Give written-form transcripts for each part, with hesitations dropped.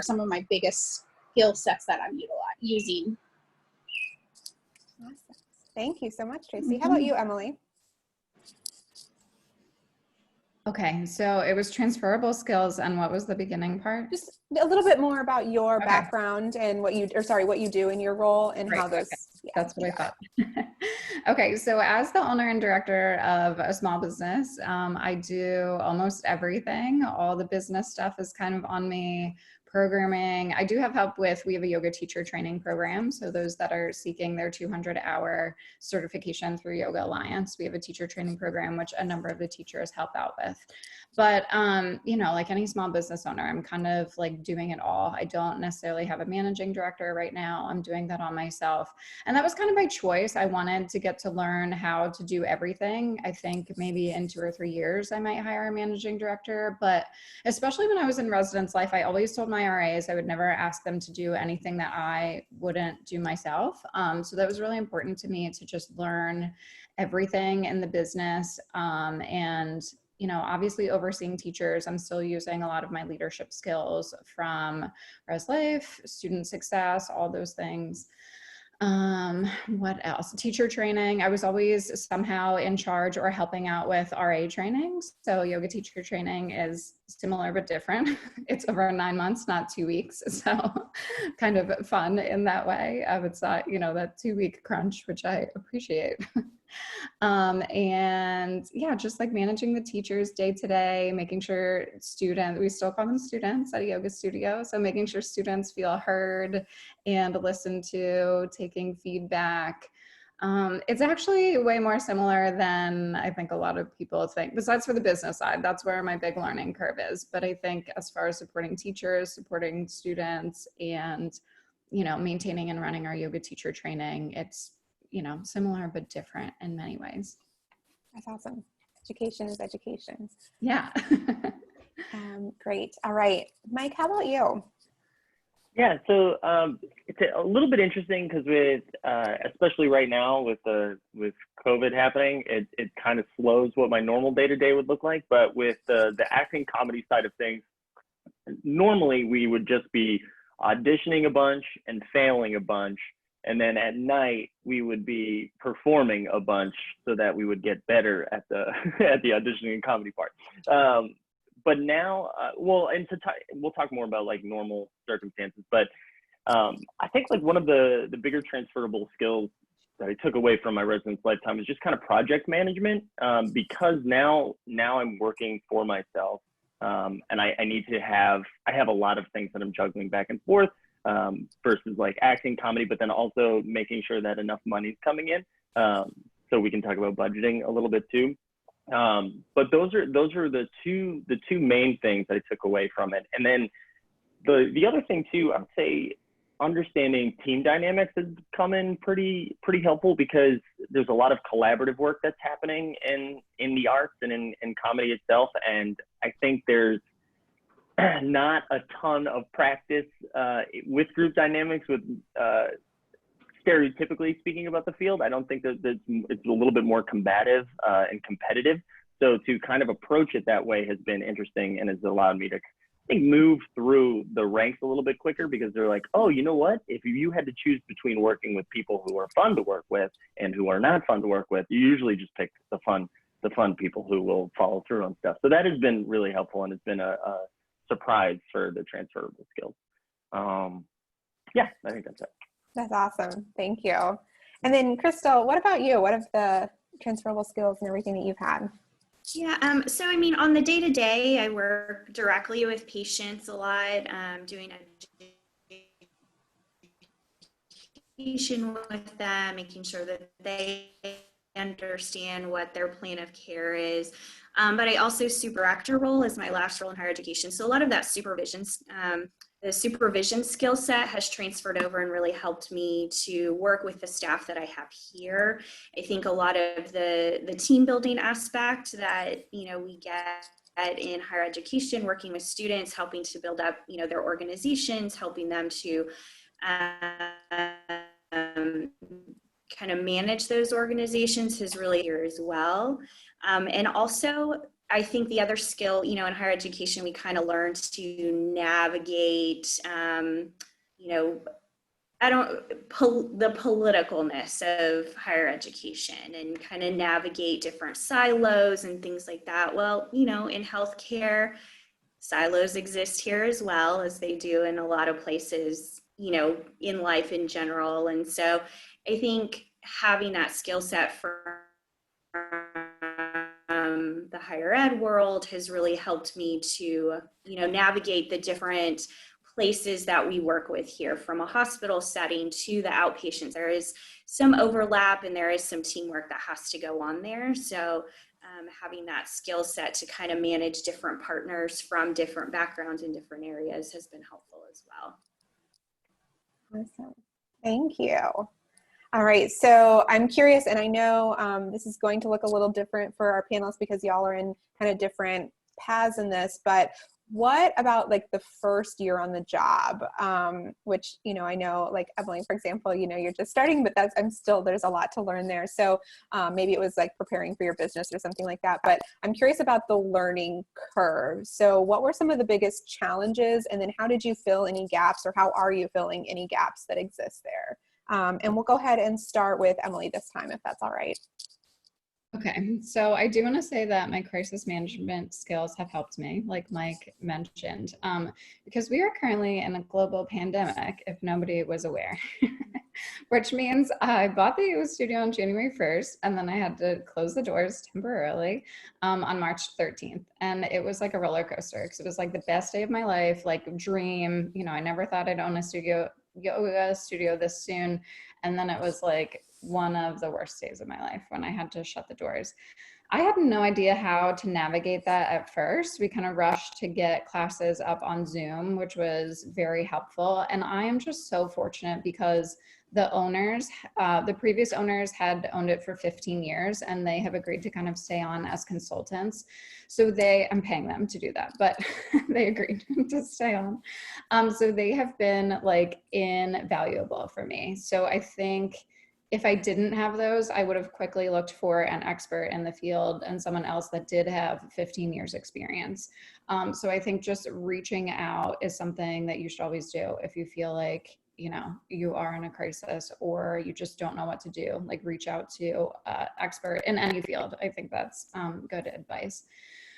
some of my biggest skill sets that I'm using. Awesome. Thank you so much, Tracey. How about you, Emily? Okay, so it was transferable skills, and what was the beginning part? Just a little bit more about your background and what you do in your role and how those. Yeah, that's what I thought. Okay, so as the owner and director of a small business, I do almost everything. All the business stuff is kind of on me. Programming. I do have help with, we have a yoga teacher training program. So those that are seeking their 200-hour certification through Yoga Alliance, we have a teacher training program, which a number of the teachers help out with. But, you know, like any small business owner, I'm kind of like doing it all. I don't necessarily have a managing director right now. I'm doing that on myself. And that was kind of by choice. I wanted to get to learn how to do everything. I think maybe in 2 or 3 years, I might hire a managing director. But especially when I was in residence life, I always told my RAs I would never ask them to do anything that I wouldn't do myself. So that was really important to me to just learn everything in the business. And you know, obviously overseeing teachers, I'm still using a lot of my leadership skills from Res Life, student success, all those things. What else? Teacher training. I was always somehow in charge or helping out with RA trainings. So yoga teacher training is similar but different. It's over 9 months, not 2 weeks. So kind of fun in that way. It's not, you know, that 2-week crunch, which I appreciate. And yeah, just like managing the teachers day to day, making sure we still call them students at a yoga studio. So making sure students feel heard and listened to, taking feedback. It's actually way more similar than I think a lot of people think, besides for the business side. That's where my big learning curve is. But I think as far as supporting teachers, supporting students, and, you know, maintaining and running our yoga teacher training, it's, you know, similar but different in many ways. That's awesome. Education is education. Yeah. Great. All right, Mike, how about you? Yeah, so it's a little bit interesting because with especially right now with COVID happening, it kind of slows what my normal day-to-day would look like. But with the acting comedy side of things, normally we would just be auditioning a bunch and failing a bunch. And then at night we would be performing a bunch so that we would get better at the at the auditioning and comedy part. But now, we'll talk more about like normal circumstances. But I think like one of the bigger transferable skills that I took away from my residence lifetime is just kind of project management, because now I'm working for myself, and I have a lot of things that I'm juggling back and forth. Versus like acting comedy, but then also making sure that enough money's coming in. So we can talk about budgeting a little bit too. But those are the two main things that I took away from it. And then the other thing too, I would say understanding team dynamics has come in pretty helpful, because there's a lot of collaborative work that's happening in the arts and in comedy itself. And I think there's not a ton of practice with group dynamics, with stereotypically speaking about the field. I don't think that it's a little bit more combative and competitive. So to kind of approach it that way has been interesting and has allowed me to, I think, move through the ranks a little bit quicker, because they're like, oh, you know what? If you had to choose between working with people who are fun to work with and who are not fun to work with, you usually just pick the fun people who will follow through on stuff. So that has been really helpful, and it's been a surprise for the transferable skills. Yeah, I think that's it. That's awesome. Thank you. And then Kristal, what about you? What are the transferable skills and everything that you've had? Yeah, so I mean, on the day-to-day, I work directly with patients a lot, doing education with them, making sure that they understand what their plan of care is. But I also supervisor role is my last role in higher education. So a lot of that the supervision skill set has transferred over and really helped me to work with the staff that I have here. I think a lot of the team building aspect that, you know, we get in higher education, working with students, helping to build up, you know, their organizations, helping them to kind of manage those organizations is really here as well. And also I think the other skill, you know, in higher education, we kind of learned to navigate, you know, the politicalness of higher education and kind of navigate different silos and things like that. Well, you know, in healthcare, silos exist here as well as they do in a lot of places, you know, in life in general. And so I think having that skill set for the higher ed world has really helped me to, you know, navigate the different places that we work with here, from a hospital setting to the outpatients. There is some overlap and there is some teamwork that has to go on there. So having that skill set to kind of manage different partners from different backgrounds in different areas has been helpful as well. Awesome. Thank you. All right, so I'm curious, and I know this is going to look a little different for our panelists because y'all are in kind of different paths in this, but what about like the first year on the job, which, you know, I know like Emily, for example, you know, you're just starting, but there's a lot to learn there. So maybe it was like preparing for your business or something like that, but I'm curious about the learning curve. So what were some of the biggest challenges, and then how did you fill any gaps, or how are you filling any gaps that exist there? And we'll go ahead and start with Emily this time, if that's all right. Okay, so I do want to say that my crisis management skills have helped me, like Mike mentioned, because we are currently in a global pandemic, if nobody was aware, which means I bought the yoga studio on January 1st, and then I had to close the doors temporarily on March 13th. And it was like a roller coaster, because it was like the best day of my life, like dream. You know, I never thought I'd own a yoga studio this soon. And then it was like one of the worst days of my life when I had to shut the doors. I had no idea how to navigate that at first. We kind of rushed to get classes up on Zoom, which was very helpful. And I am just so fortunate because the owners, the previous owners had owned it for 15 years, and they have agreed to kind of stay on as consultants. So I'm paying them to do that, but they agreed to stay on. So they have been like invaluable for me. So I think if I didn't have those, I would have quickly looked for an expert in the field and someone else that did have 15 years experience. So I think just reaching out is something that you should always do if you feel like, you know, you are in a crisis or you just don't know what to do. Like, reach out to an expert in any field. I think that's good advice.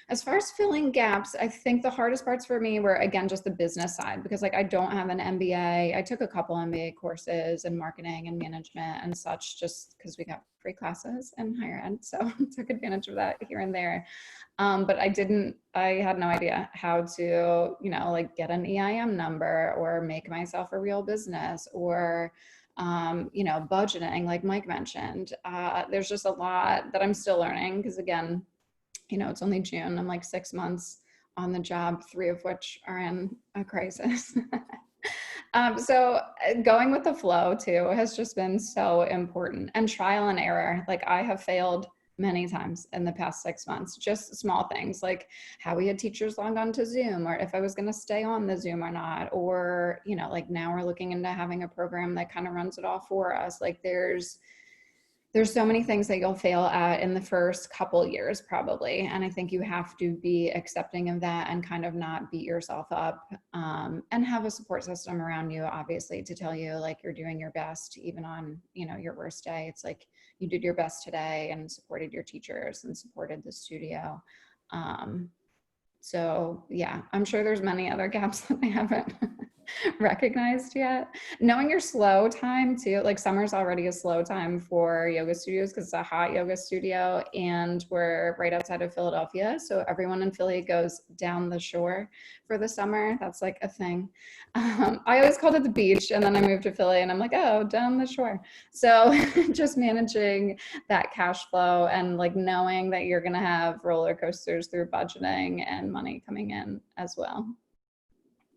As far as filling gaps, I think the hardest parts for me were, again, just the business side, because like I don't have an MBA. I took a couple MBA courses in marketing and management and such, just because we got free classes in higher ed. So I took advantage of that here and there. But I had no idea how to, you know, like get an EIM number or make myself a real business, or you know, budgeting, like Mike mentioned. There's just a lot that I'm still learning, because again, you know, it's only June. I'm like 6 months on the job, 3 of which are in a crisis. So going with the flow too has just been so important, and trial and error. Like, I have failed many times in the past 6 months, just small things like how we had teachers log on to Zoom, or if I was going to stay on the Zoom or not, or, you know, like now we're looking into having a program that kind of runs it all for us. Like, there's so many things that you'll fail at in the first couple years probably. And I think you have to be accepting of that and kind of not beat yourself up, and have a support system around you, obviously, to tell you like you're doing your best, even on, you know, your worst day. It's like you did your best today and supported your teachers and supported the studio. So yeah, I'm sure there's many other gaps that I haven't recognized yet. Knowing your slow time too, like summer's already a slow time for yoga studios because it's a hot yoga studio and we're right outside of Philadelphia. So everyone in Philly goes down the shore for the summer. That's like a thing. I always called it the beach, and then I moved to Philly and I'm like, oh, down the shore. So just managing that cash flow and like knowing that you're going to have roller coasters through budgeting and money coming in as well.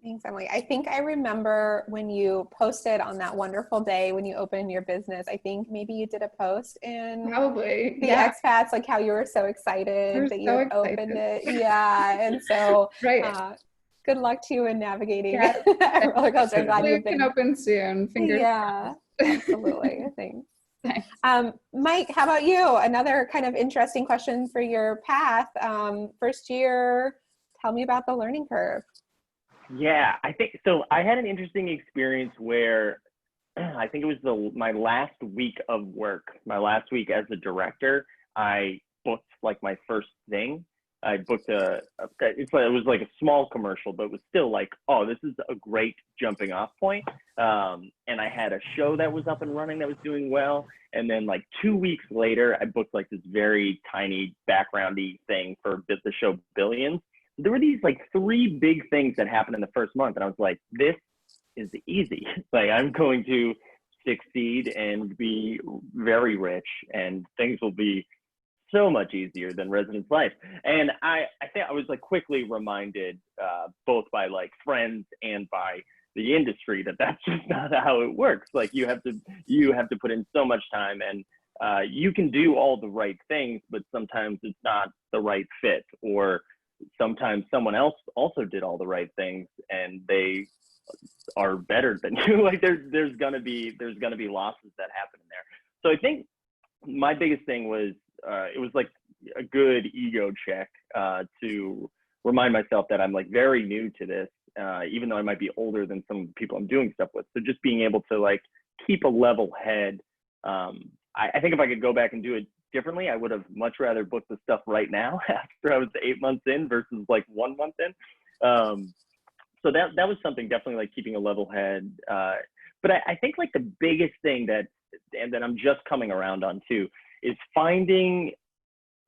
Thanks, Emily. I think I remember when you posted on that wonderful day when you opened your business. I think maybe you did a post in probably the Expats, like how you were so excited that you had opened it. Yeah, and so right. Good luck to you in navigating roller coaster. I'm glad you've been open soon. Fingers crossed. Absolutely. Thanks. Thanks. Mike, how about you? Another kind of interesting question for your path. First year, tell me about the learning curve. Yeah, I think so. I had an interesting experience where I think it was my last week of work, my last week as a director. I booked like my first thing. I booked it was like a small commercial, but it was still like, oh, this is a great jumping off point. And I had a show that was up and running that was doing well. And then like 2 weeks later, I booked like this very tiny backgroundy thing for the show Billions. There were these like 3 big things that happened in the first month. And I was like, this is easy. Like, I'm going to succeed and be very rich, and things will be so much easier than residence life. And I think I was like quickly reminded, both by like friends and by the industry, that that's just not how it works. Like, you have to put in so much time, and you can do all the right things, but sometimes it's not the right fit, or sometimes someone else also did all the right things and they are better than you. Like, there's gonna be losses that happen in there. So I think my biggest thing was, it was like a good ego check to remind myself that I'm like very new to this, even though I might be older than some of the people I'm doing stuff with. So just being able to like keep a level head. I think if I could go back and do it differently, I would have much rather booked the stuff right now after I was 8 months in versus like 1 month in. So that was something, definitely like keeping a level head. But I think like the biggest thing that I'm just coming around on too, is finding,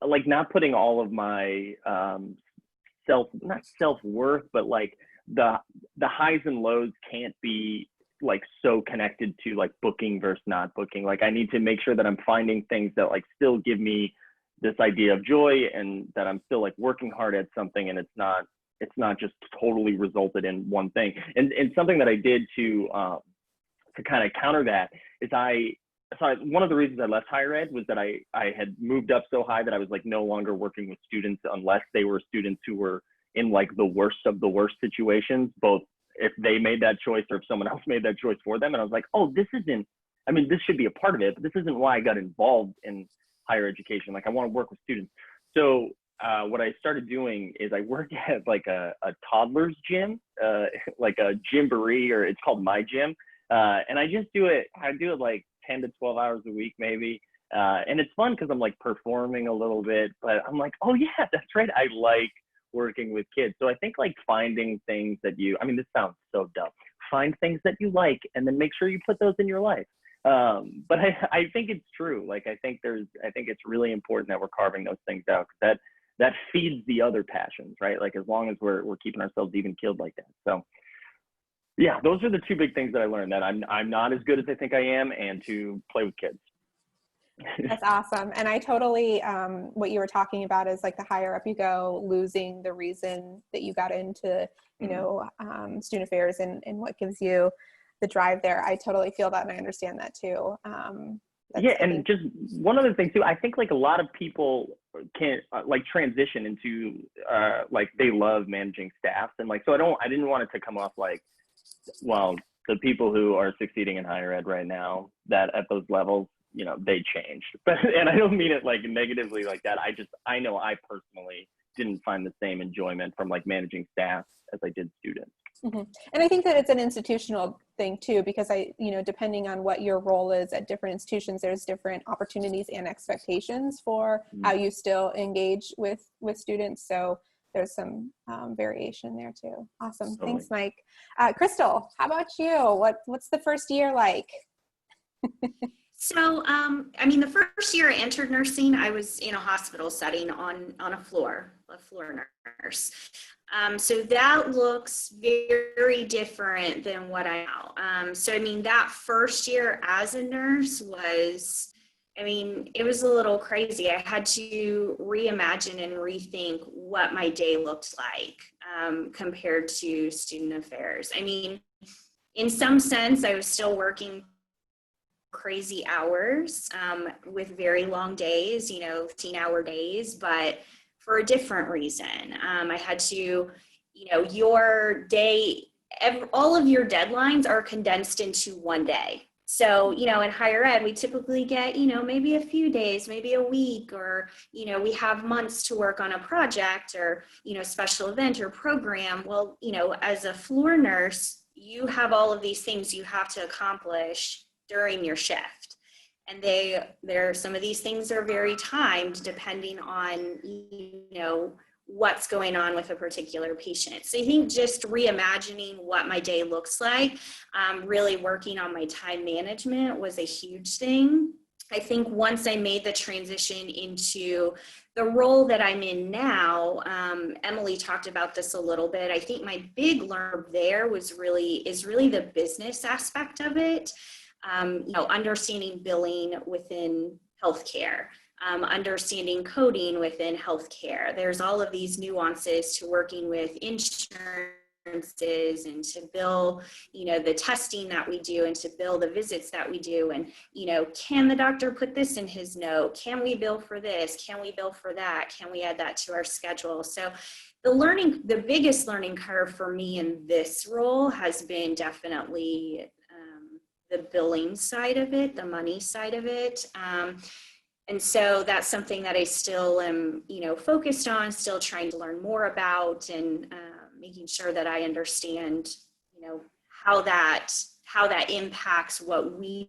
like, not putting all of my not self-worth, but like the highs and lows can't be like so connected to like booking versus not booking. Like, I need to make sure that I'm finding things that like still give me this idea of joy, and that I'm still like working hard at something, and it's not just totally resulted in one thing. And something that I did to kind of counter that is one of the reasons I left higher ed was that I had moved up so high that I was like no longer working with students unless they were students who were in like the worst of the worst situations, both if they made that choice or if someone else made that choice for them. And I was like, oh, this should be a part of it, but this isn't why I got involved in higher education. Like, I want to work with students. So what I started doing is I work at like a toddler's gym, like a gymboree, or it's called My Gym. And I do it like 10 to 12 hours a week, maybe. And it's fun because I'm like performing a little bit, but I'm like, oh yeah, that's right. I like working with kids. So I think like finding things that this sounds so dumb. Find things that you like, and then make sure you put those in your life. But I think it's true. Like, I think it's really important that we're carving those things out, because that feeds the other passions, right? Like, as long as we're keeping ourselves even keeled like that. So yeah, those are the 2 big things that I learned, that I'm not as good as I think I am, and to play with kids. That's awesome. And I totally, what you were talking about is like the higher up you go, losing the reason that you got into, student affairs and what gives you the drive there. I totally feel that, and I understand that too. Just one other thing too, I think like a lot of people can like transition into like they love managing staffs, and like, so I didn't want it to come off like, well, the people who are succeeding in higher ed right now, that at those levels, they changed. But, and I don't mean it like negatively like that. I know I personally didn't find the same enjoyment from like managing staff as I did students. Mm-hmm. And I think that it's an institutional thing too, because depending on what your role is at different institutions, there's different opportunities and expectations for how you still engage with students. So there's some variation there too. Awesome. Totally. Thanks, Mike. Kristal, how about you? What's the first year like? So, the first year I entered nursing, I was in a hospital setting on a floor nurse. So that looks very different than what I know. That first year as a nurse was, it was a little crazy. I had to reimagine and rethink what my day looked like compared to student affairs. In some sense, I was still working crazy hours with very long days, 15-hour days, but for a different reason. I had to, your day, all of your deadlines are condensed into one day. So, you know, in higher ed, we typically get, you know, maybe a few days, maybe a week, or, you know, we have months to work on a project or, you know, special event or program. Well, you know, as a floor nurse, you have all of these things you have to accomplish during your shift. And some of these things are very timed depending on, you know, what's going on with a particular patient. So I think just reimagining what my day looks like, really working on my time management was a huge thing. I think once I made the transition into the role that I'm in now, Emily talked about this a little bit. I think my big learn there is really the business aspect of it. You know, understanding billing within healthcare. Understanding coding within healthcare. There's all of these nuances to working with insurances and to bill, you know, the testing that we do and to bill the visits that we do. And, you know, can the doctor put this in his note? Can we bill for this? Can we bill for that? Can we add that to our schedule? So the biggest learning curve for me in this role has been definitely the billing side of it, the money side of it. And so that's something that I still am, you know, focused on, still trying to learn more about, and making sure that I understand, you know, how that impacts what we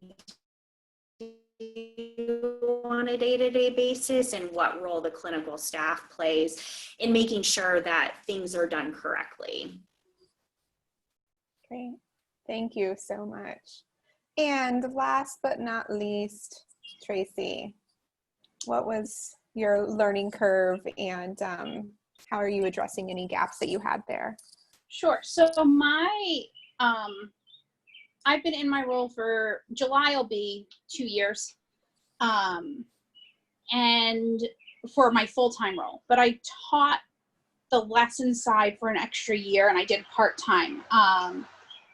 do on a day-to-day basis and what role the clinical staff plays in making sure that things are done correctly. Great. Thank you so much. And last but not least, Tracey, what was your learning curve, and how are you addressing any gaps that you had there? Sure. So I've been in my role for July will be 2 years, and for my full-time role, but I taught the lesson side for an extra year and I did part-time.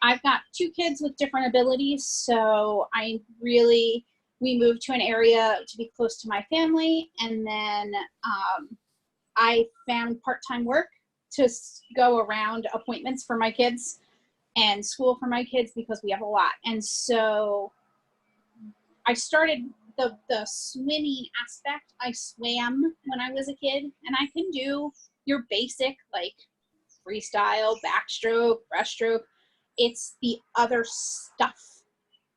I've got 2 kids with different abilities, so we moved to an area to be close to my family, and then I found part-time work to go around appointments for my kids and school for my kids because we have a lot. And so I started the swimming aspect. I swam when I was a kid, and I can do your basic like freestyle, backstroke, breaststroke. It's the other stuff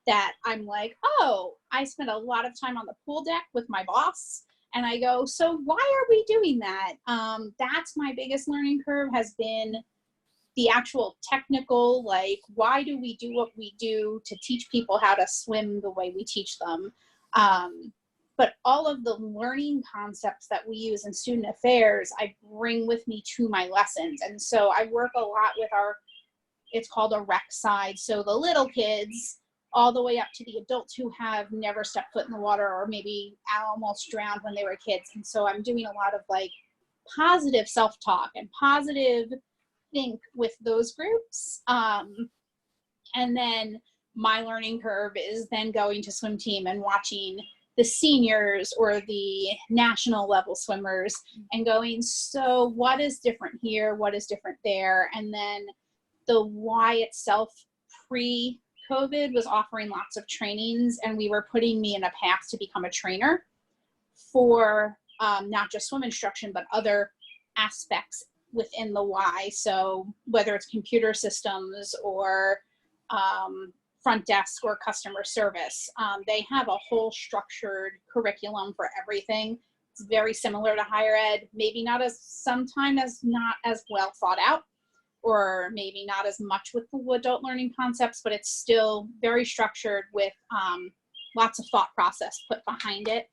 that I'm like, oh, I spent a lot of time on the pool deck with my boss, and I go, so why are we doing that? That's my biggest learning curve, has been the actual technical, like, why do we do what we do to teach people how to swim the way we teach them? But all of the learning concepts that we use in student affairs, I bring with me to my lessons. And so I work a lot with it's called a rec side. So the little kids, all the way up to the adults who have never stepped foot in the water or maybe almost drowned when they were kids. And so I'm doing a lot of like positive self-talk and positive think with those groups. And then my learning curve is then going to swim team and watching the seniors or the national level swimmers and going, so what is different here? What is different there? And then the Y itself pre-COVID was offering lots of trainings, and we were putting me in a path to become a trainer for not just swim instruction, but other aspects within the Y. So whether it's computer systems or front desk or customer service, they have a whole structured curriculum for everything. It's very similar to higher ed, maybe not as well thought out, or maybe not as much with the adult learning concepts, but it's still very structured with lots of thought process put behind it.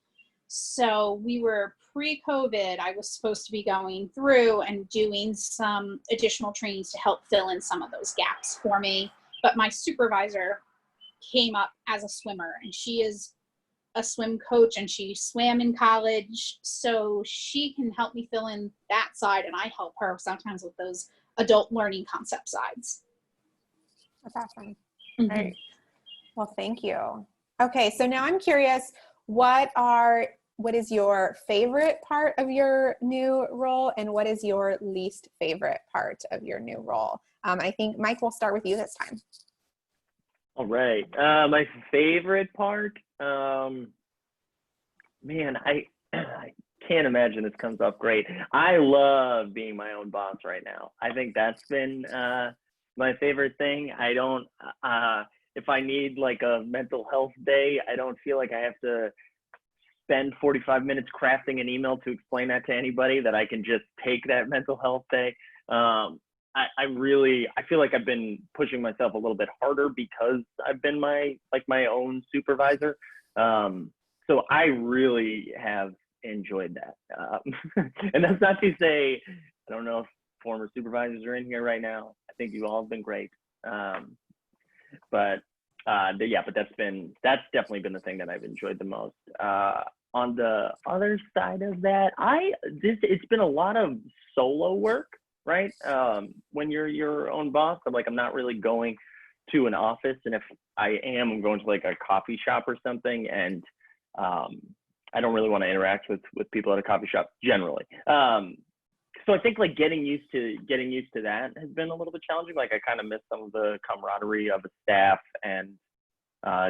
So we were pre-COVID, I was supposed to be going through and doing some additional trainings to help fill in some of those gaps for me. But my supervisor came up as a swimmer, and she is a swim coach and she swam in college. So she can help me fill in that side, and I help her sometimes with those adult learning concept sides. That's awesome. Mm-hmm. Right. Well, thank you. Okay, so now I'm curious, what is your favorite part of your new role, and what is your least favorite part of your new role? I think Mike, we'll start with you this time. All right. My favorite part, man, I can't imagine this comes off great. I love being my own boss right now. I think that's been my favorite thing. I don't, if I need like a mental health day, I don't feel like I have to spend 45 minutes crafting an email to explain that to anybody, that I can just take that mental health day. I feel like I've been pushing myself a little bit harder because I've been my own supervisor. So I really have enjoyed that. And that's not to say, I don't know if former supervisors are in here right now. I think you all have been great. But that's definitely been the thing that I've enjoyed the most. On the other side of that, it's been a lot of solo work, right? When you're your own boss, I'm not really going to an office, and if I am, I'm going to like a coffee shop or something, and I don't really want to interact with people at a coffee shop generally. So I think like getting used to that has been a little bit challenging. Like I kind of miss some of the camaraderie of the staff and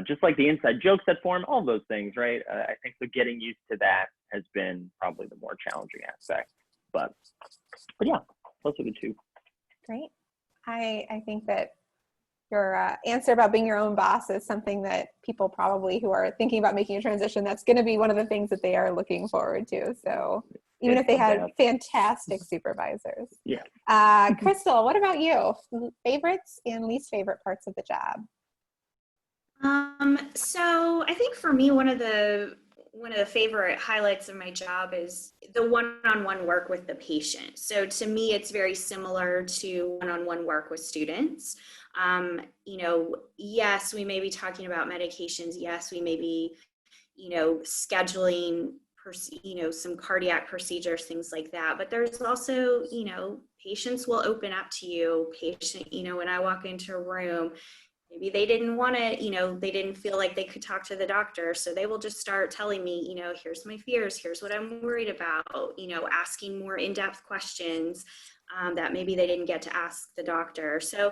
just like the inside jokes that form, all those things, right? I think so getting used to that has been probably the more challenging aspect. But yeah, those are the two. Great. I think that your answer about being your own boss is something that people probably who are thinking about making a transition, that's going to be one of the things that they are looking forward to. So even if they had fantastic supervisors. Yeah. Kristal, what about you? Favorites and least favorite parts of the job? So I think for me, one of the favorite highlights of my job is the one-on-one work with the patient. So to me, it's very similar to one-on-one work with students. Yes, we may be talking about medications. Yes, we may be, scheduling, some cardiac procedures, things like that. But there's also, patients will open up to you. When I walk into a room, maybe they didn't want to, they didn't feel like they could talk to the doctor. So they will just start telling me, here's my fears, here's what I'm worried about, asking more in-depth questions that maybe they didn't get to ask the doctor. So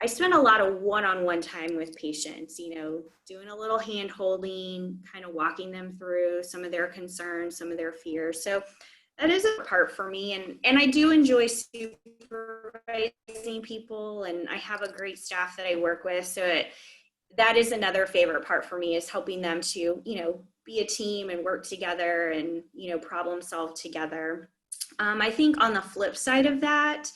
I spend a lot of one-on-one time with patients, doing a little hand holding, kind of walking them through some of their concerns, some of their fears. So that is a part for me. And I do enjoy supervising people, and I have a great staff that I work with. So that is another favorite part for me, is helping them to, be a team and work together and, problem solve together. I think on the flip side of that,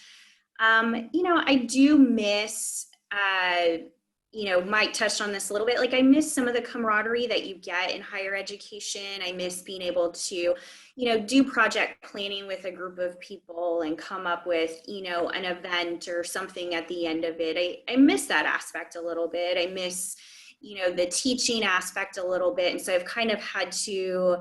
I do miss, Mike touched on this a little bit. Like I miss some of the camaraderie that you get in higher education. I miss being able to, do project planning with a group of people and come up with, an event or something at the end of it. I miss that aspect a little bit. I miss, the teaching aspect a little bit. And so I've kind of had to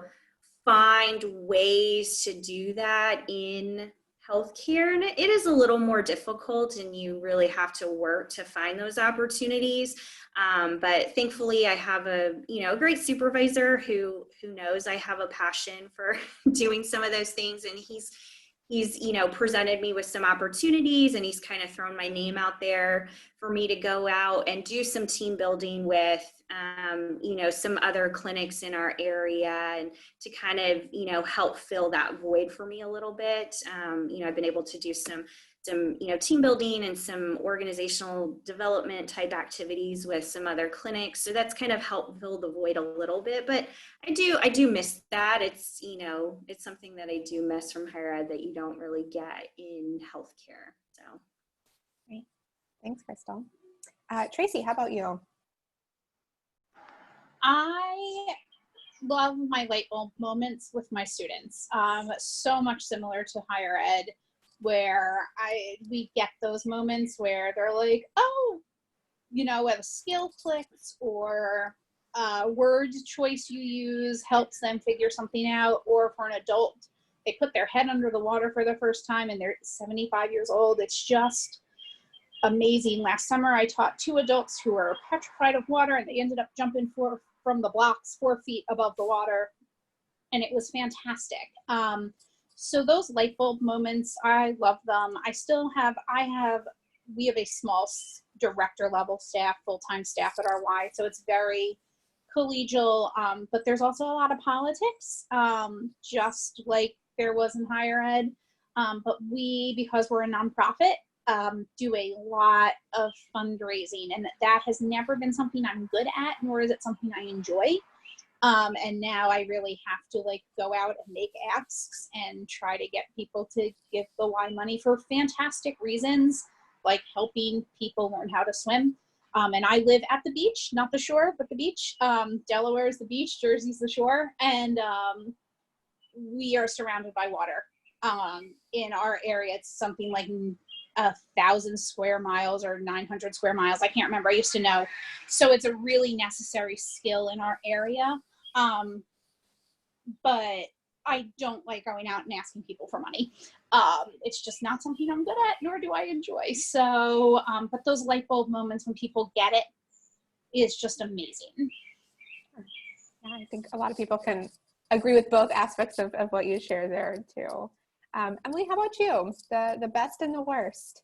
find ways to do that in healthcare, and it is a little more difficult, and you really have to work to find those opportunities. But thankfully, I have a great supervisor who knows I have a passion for doing some of those things, and he's presented me with some opportunities, and he's kind of thrown my name out there for me to go out and do some team building with some other clinics in our area, and to kind of help fill that void for me a little bit. I've been able to do some team building and some organizational development type activities with some other clinics, so that's kind of helped fill the void a little bit. But I do miss that. It's it's something that I do miss from higher ed that you don't really get in healthcare. So great, thanks, Kristal. Tracey, how about you? I love my light bulb moments with my students. So much similar to higher ed, where we get those moments where they're like, oh, a skill clicks, or word choice you use helps them figure something out. Or for an adult, they put their head under the water for the first time and they're 75 years old. It's just amazing. Last summer, I taught 2 adults who were petrified of water, and they ended up jumping from the blocks 4 feet above the water, and it was fantastic. So those light bulb moments, I love them. We have a small director level staff, full-time staff at RY. So it's very collegial, but there's also a lot of politics, just like there was in higher ed. But we, because we're a nonprofit, do a lot of fundraising, and that has never been something I'm good at, nor is it something I enjoy. And now I really have to like go out and make asks and try to get people to give the Y money for fantastic reasons, like helping people learn how to swim. And I live at the beach, not the shore, but the beach. Delaware is the beach, Jersey's the shore, and we are surrounded by water. In our area, it's something like 1,000 square miles or 900 square miles. I can't remember. I used to know. So it's a really necessary skill in our area. But I don't like going out and asking people for money. It's just not something I'm good at, nor do I enjoy. So, but those light bulb moments when people get it is just amazing. Yeah, I think a lot of people can agree with both aspects of what you share there too. Emily, how about you? The best and the worst?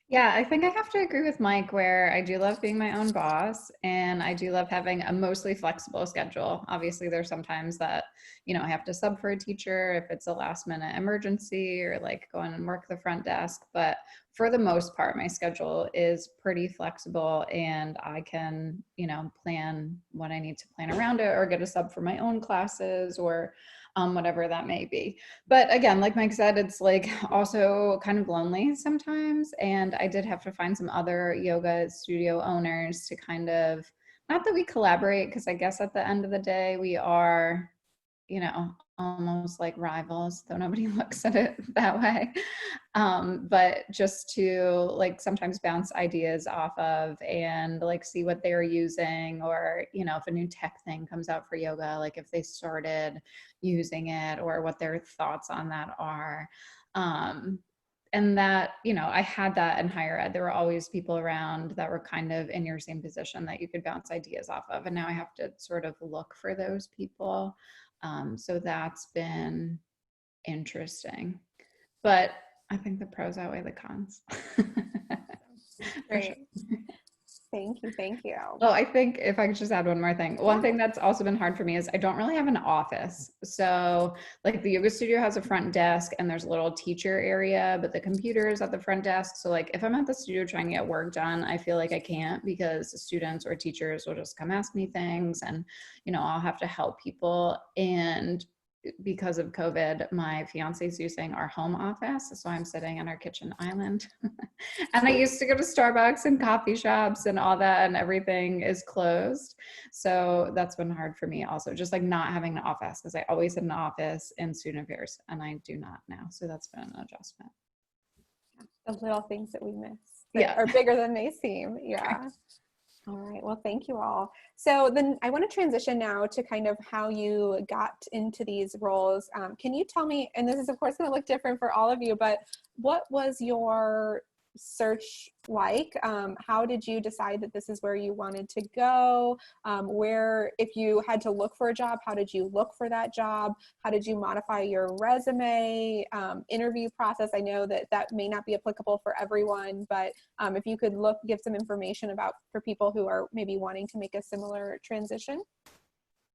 Yeah, I think I have to agree with Mike where I do love being my own boss and I do love having a mostly flexible schedule. Obviously, there's sometimes that, I have to sub for a teacher if it's a last minute emergency or like go in and work the front desk. But for the most part, my schedule is pretty flexible and I can, plan what I need to plan around it or get a sub for my own classes or whatever that may be. But again, like Mike said, it's like also kind of lonely sometimes. And I did have to find some other yoga studio owners to kind of, not that we collaborate, because I guess at the end of the day, we are, almost like rivals, though nobody looks at it that way. But just to like sometimes bounce ideas off of and like see what they're using, or, if a new tech thing comes out for yoga, like if they started using it or what their thoughts on that are. And that, I had that in higher ed. There were always people around that were kind of in your same position that you could bounce ideas off of. And now I have to sort of look for those people. So that's been interesting, but I think the pros outweigh the cons. Great. Thank you. Well, I think if I could just add one more thing. One thing that's also been hard for me is I don't really have an office. So like the yoga studio has a front desk and there's a little teacher area, but the computer is at the front desk. So like if I'm at the studio trying to get work done, I feel like I can't because the students or teachers will just come ask me things and, I'll have to help people. And because of COVID, my fiance is using our home office. So I'm sitting on our kitchen island. And I used to go to Starbucks and coffee shops and all that, and everything is closed. So that's been hard for me also, just like not having an office, because I always had an office in student affairs and I do not now. So that's been an adjustment. The little things that we miss that are bigger than they seem. Yeah. All right. Well, thank you all. So then I want to transition now to kind of how you got into these roles. Can you tell me, and this is of course going to look different for all of you, but what was your search like? How did you decide that this is where you wanted to go? Where, if you had to look for a job, how did you look for that job? How did you modify your resume, interview process? I know that may not be applicable for everyone, but if you could give some information about for people who are maybe wanting to make a similar transition.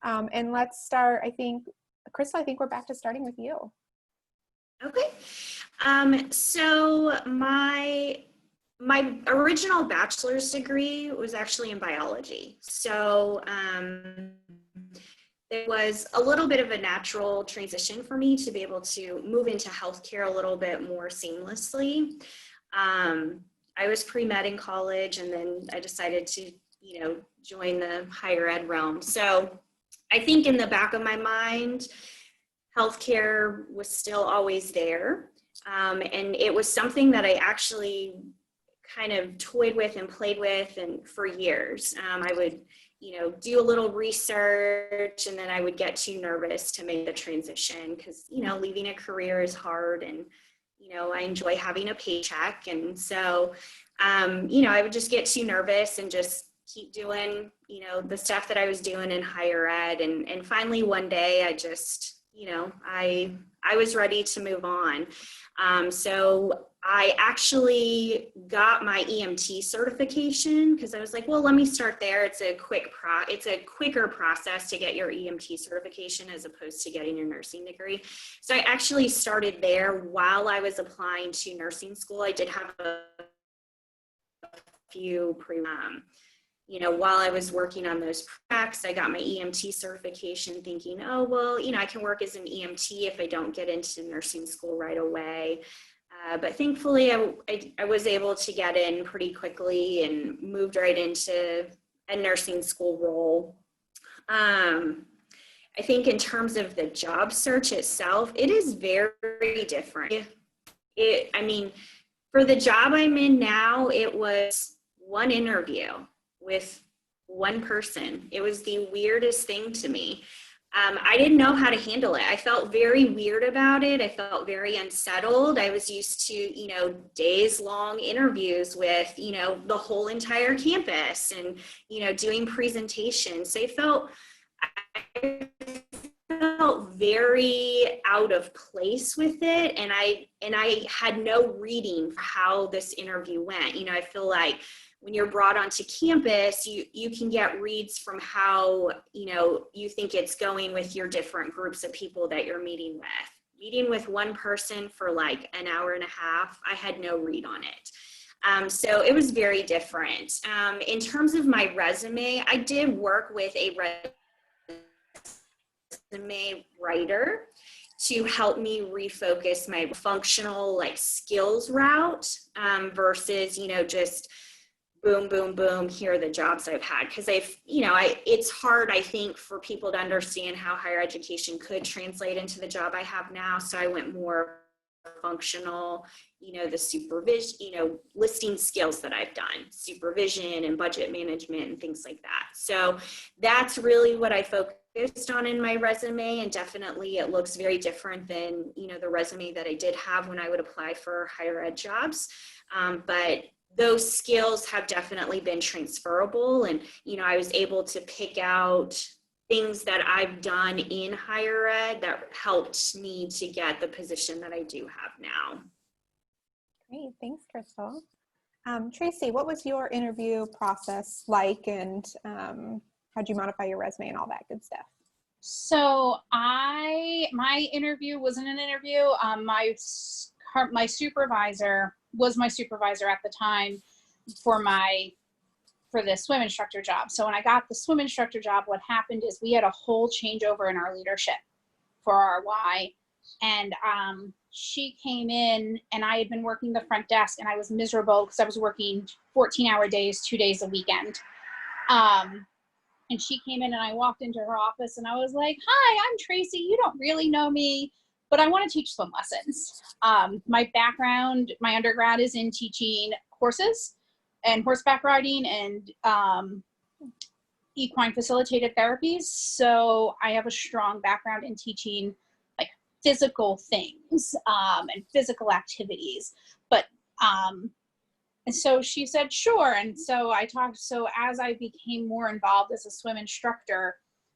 And let's start, Kristal, I think we're back to starting with you. Okay. So my original bachelor's degree was actually in biology. So it was a little bit of a natural transition for me to be able to move into healthcare a little bit more seamlessly. I was pre-med in college, and then I decided to, join the higher ed realm. So I think in the back of my mind, healthcare was still always there. And it was something that I actually kind of toyed with and played with and for years. I would, do a little research, and then I would get too nervous to make the transition because, leaving a career is hard, and, I enjoy having a paycheck. And so, I would just get too nervous and just keep doing, the stuff that I was doing in higher ed. And finally one day I just, I was ready to move on. So I actually got my EMT certification because I was like, well, let me start there. It's a quicker process to get your EMT certification as opposed to getting your nursing degree. So I actually started there while I was applying to nursing school. I did have a few while I was working on those tracks, I got my EMT certification thinking, oh, well, I can work as an EMT if I don't get into nursing school right away. But thankfully, I was able to get in pretty quickly and moved right into a nursing school role. I think in terms of the job search itself, it is very different. For the job I'm in now, it was one interview with one person. It was the weirdest thing to me. I didn't know how to handle it. I felt very weird about it. I felt very unsettled. I was used to, days long interviews with, the whole entire campus and, doing presentations. So I felt very out of place with it. And I had no reading for how this interview went. I feel like when you're brought onto campus, you can get reads from how, you think it's going with your different groups of people that you're meeting with. Meeting with one person for like an hour and a half, I had no read on it. So it was very different. In terms of my resume, I did work with a resume writer to help me refocus my functional skills route versus, just boom, boom, boom, here are the jobs I've had. Because it's hard, I think, for people to understand how higher education could translate into the job I have now. So I went more functional, the supervision, listing skills that I've done, supervision and budget management and things like that. So that's really what I focused on in my resume. And definitely it looks very different than, the resume that I did have when I would apply for higher ed jobs. But those skills have definitely been transferable. And, I was able to pick out things that I've done in higher ed that helped me to get the position that I do have now. Great, thanks, Kristal. Tracey, what was your interview process like, and how'd you modify your resume and all that good stuff? So my interview wasn't an interview. My supervisor was my supervisor at the time for the swim instructor job. So when I got the swim instructor job, what happened is we had a whole changeover in our leadership for our Y. And she came in, and I had been working the front desk, and I was miserable because I was working 14-hour days, 2 days a weekend. And she came in, and I walked into her office, and I was like, hi, I'm Tracey. You don't really know me, but I want to teach swim lessons. My background, my undergrad is in teaching horses and horseback riding and equine facilitated therapies. So I have a strong background in teaching physical things and physical activities. But and so she said, sure. And so so as I became more involved as a swim instructor,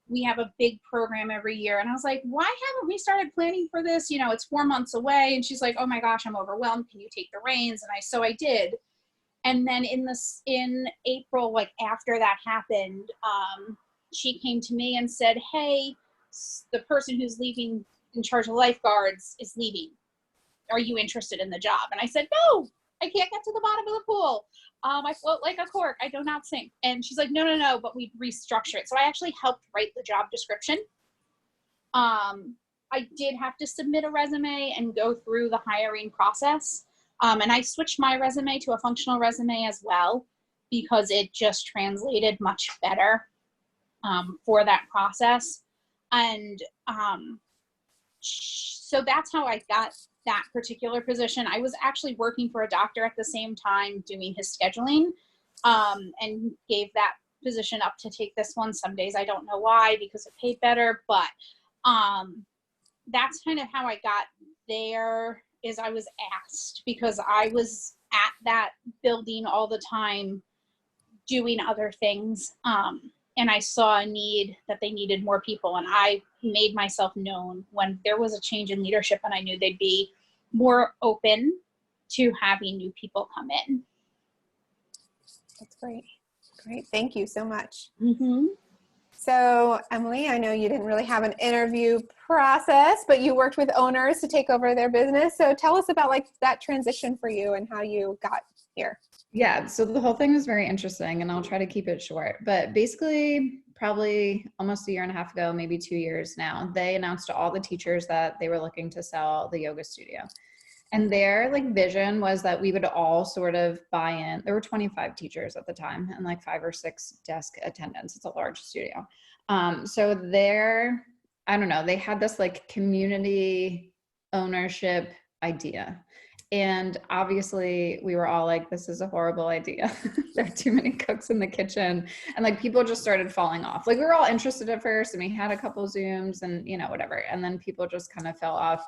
we have a big program every year. And I was like, why haven't we started planning for this? It's 4 months away. And she's like, oh my gosh, I'm overwhelmed. Can you take the reins? And so I did. And then in April, after that happened, she came to me and said, hey, the person who's leaving in charge of lifeguards is leaving. Are you interested in the job? And I said, no, I can't get to the bottom of the pool. I float like a cork. I do not sink. And she's like, no, but we restructure it. So I actually helped write the job description. I did have to submit a resume and go through the hiring process. And I switched my resume to a functional resume as well, because it just translated much better for that process. And so that's how I got that particular position. I was actually working for a doctor at the same time doing his scheduling, and gave that position up to take this one. Some days I don't know why, because it paid better, but that's kind of how I got there. Is I was asked because I was at that building all the time doing other things. And I saw a need that they needed more people. And I made myself known when there was a change in leadership, and I knew they'd be more open to having new people come in. That's great. Great. Thank you so much. Mm-hmm. So Emily, I know you didn't really have an interview process, but you worked with owners to take over their business. So tell us about like that transition for you and how you got here. Yeah, so the whole thing was very interesting, and I'll try to keep it short. But basically, probably almost a year and a half ago, maybe 2 years now, they announced to all the teachers that they were looking to sell the yoga studio. And their like vision was that we would all sort of buy in. There were 25 teachers at the time and like 5 or 6 desk attendants. It's a large studio. So I don't know, they had this like community ownership idea. And obviously we were all like, this is a horrible idea. There are too many cooks in the kitchen. And like people just started falling off. Like we were all interested at first and we had a couple Zooms and, you know, whatever. And then people just kind of fell off.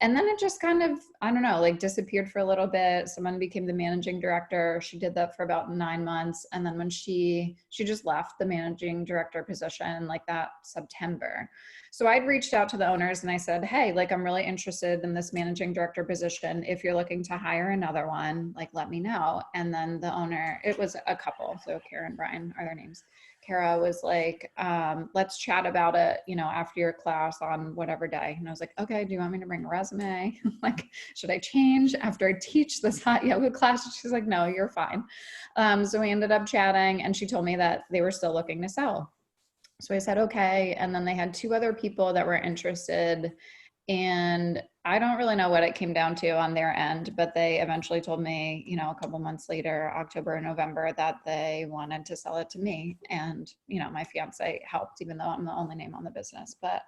And then it just kind of, I don't know, like disappeared for a little bit. Someone became the managing director. She did that for about 9 months. And then when she just left the managing director position like that September. So I'd reached out to the owners and I said, hey, like, I'm really interested in this managing director position. If you're looking to hire another one, like, let me know. And then the owner, it was a couple. So Kara and Brian are their names. Kara was like, let's chat about it, you know, after your class on whatever day. And I was like, okay, do you want me to bring a resume? Like, should I change after I teach this hot yoga class? She's like, no, you're fine. So we ended up chatting and she told me that they were still looking to sell. So I said, okay. And then they had 2 other people that were interested. And I don't really know what it came down to on their end, but they eventually told me, you know, a couple months later, October and November, that they wanted to sell it to me. And, you know, my fiance helped, even though I'm the only name on the business. But,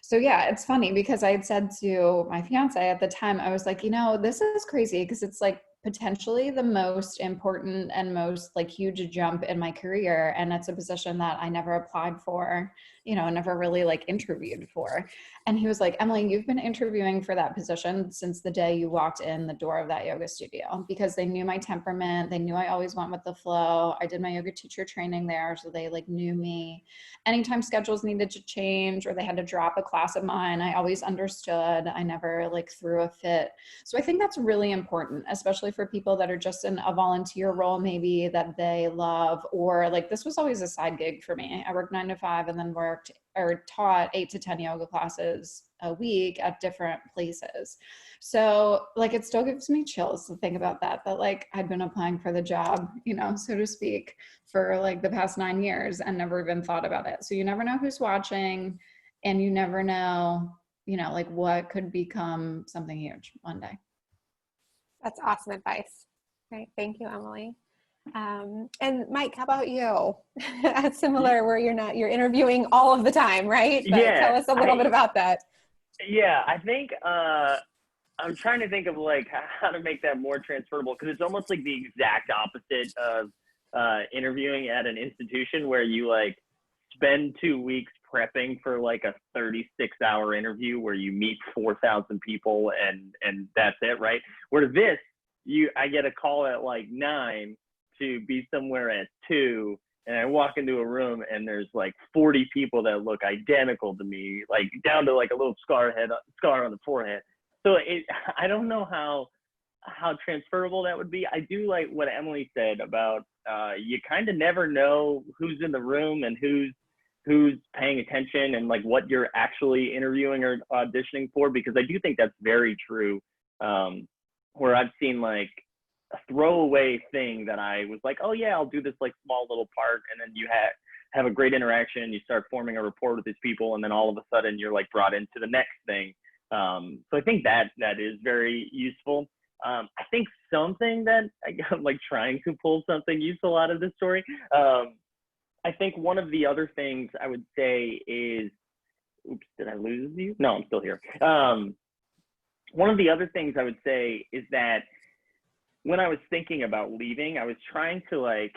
so yeah, it's funny because I had said to my fiance at the time, I was like, you know, this is crazy because it's like potentially the most important and most like huge jump in my career. And it's a position that I never applied for, you know, never really like interviewed for. And he was like, Emily, you've been interviewing for that position since the day you walked in the door of that yoga studio, because they knew my temperament. They knew I always went with the flow. I did my yoga teacher training there. So they like knew me. Anytime schedules needed to change or they had to drop a class of mine, I always understood. I never like threw a fit. So I think that's really important, especially for people that are just in a volunteer role, maybe that they love, or like this was always a side gig for me. I worked 9 to 5 and then worked or taught 8 to 10 yoga classes a week at different places. So like, it still gives me chills to think about that like I'd been applying for the job, you know, so to speak, for like the past 9 years and never even thought about it. So you never know who's watching and you never know, you know, like what could become something huge one day. That's awesome advice. Great. Thank you, Emily. And Mike, how about you? Similar where you're interviewing all of the time, right? But yeah. Tell us a little bit about that. Yeah, I think I'm trying to think of like how to make that more transferable, because it's almost like the exact opposite of interviewing at an institution where you like spend 2 weeks prepping for like a 36-hour interview where you meet 4,000 people and that's it, right? Where this, I get a call at like 9 to be somewhere at 2, and I walk into a room and there's like 40 people that look identical to me, like down to like a little scar on the forehead. So I don't know how transferable that would be. I do like what Emily said about you kind of never know who's in the room and who's paying attention and like what you're actually interviewing or auditioning for, because I do think that's very true. Where I've seen like a throwaway thing that I was like, oh yeah, I'll do this like small little part, and then you have a great interaction, you start forming a rapport with these people, and then all of a sudden you're like brought into the next thing. So I think that is very useful. I think something that I'm like trying to pull something useful out of this story. I think one of the other things I would say is, oops, did I lose you? No, I'm still here. One of the other things I would say is that when I was thinking about leaving, I was trying to like,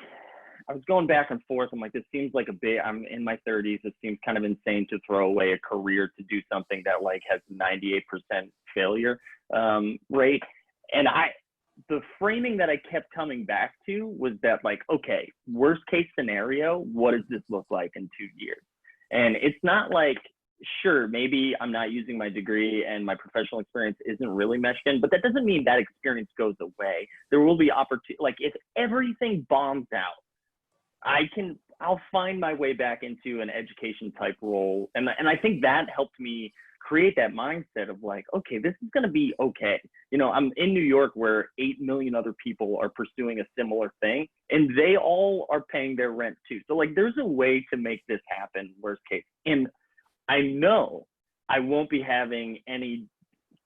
I was going back and forth. I'm like, this seems like I'm in my 30s. It seems kind of insane to throw away a career to do something that like has 98% failure rate. And the framing that I kept coming back to was that like, okay, worst case scenario, what does this look like in 2 years? And it's not like sure, maybe I'm not using my degree and my professional experience isn't really meshed in, but that doesn't mean that experience goes away. There will be opportunity. Like if everything bombs out, I'll find my way back into an education type role. And I think that helped me create that mindset of like, okay, this is going to be okay. You know, I'm in New York where 8 million other people are pursuing a similar thing and they all are paying their rent too. So like, there's a way to make this happen, worst case. And I know I won't be having any